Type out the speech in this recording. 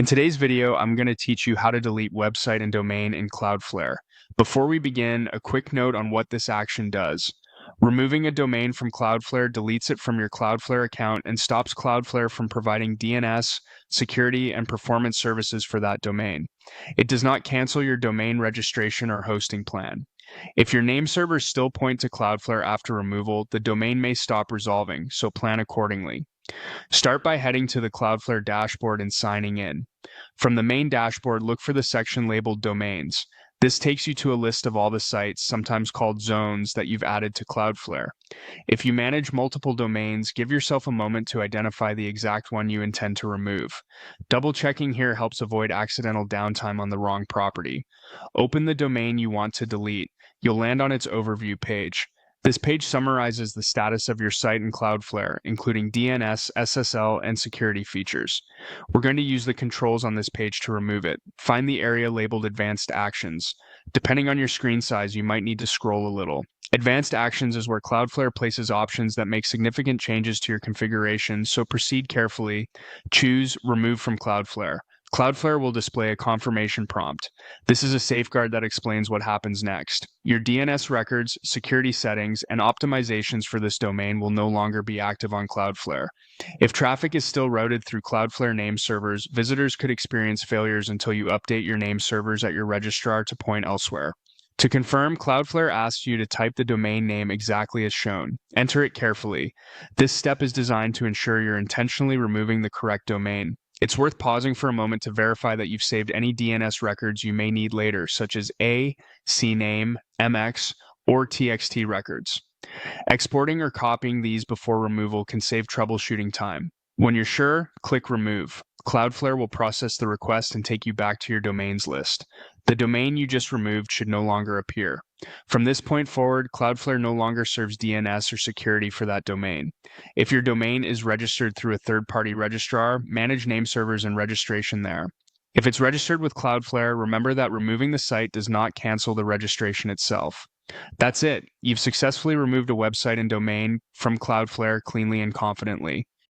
In today's video, I'm going to teach you how to delete website and domain in Cloudflare. Before we begin, a quick note on what this action does. Removing a domain from Cloudflare deletes it from your Cloudflare account and stops Cloudflare from providing DNS, security, and performance services for that domain. It does not cancel your domain registration or hosting plan. If your name servers still point to Cloudflare after removal, the domain may stop resolving, so plan accordingly. Start by heading to the Cloudflare dashboard and signing in. From the main dashboard, look for the section labeled Domains. This takes you to a list of all the sites, sometimes called zones, that you've added to Cloudflare. If you manage multiple domains, give yourself a moment to identify the exact one you intend to remove. Double-checking here helps avoid accidental downtime on the wrong property. Open the domain you want to delete. You'll land on its overview page. This page summarizes the status of your site in Cloudflare, including DNS, SSL, and security features. We're going to use the controls on this page to remove it. Find the area labeled Advanced Actions. Depending on your screen size, you might need to scroll a little. Advanced Actions is where Cloudflare places options that make significant changes to your configuration, so proceed carefully. Choose Remove from Cloudflare. Cloudflare will display a confirmation prompt. This is a safeguard that explains what happens next. Your DNS records, security settings, and optimizations for this domain will no longer be active on Cloudflare. If traffic is still routed through Cloudflare name servers, visitors could experience failures until you update your name servers at your registrar to point elsewhere. To confirm, Cloudflare asks you to type the domain name exactly as shown. Enter it carefully. This step is designed to ensure you're intentionally removing the correct domain. It's worth pausing for a moment to verify that you've saved any DNS records you may need later, such as A, CNAME, MX, or TXT records. Exporting or copying these before removal can save troubleshooting time. When you're sure, click Remove. Cloudflare will process the request and take you back to your domains list. The domain you just removed should no longer appear. From this point forward, Cloudflare no longer serves DNS or security for that domain. If your domain is registered through a third-party registrar, manage name servers and registration there. If it's registered with Cloudflare, remember that removing the site does not cancel the registration itself. That's it. You've successfully removed a website and domain from Cloudflare cleanly and confidently.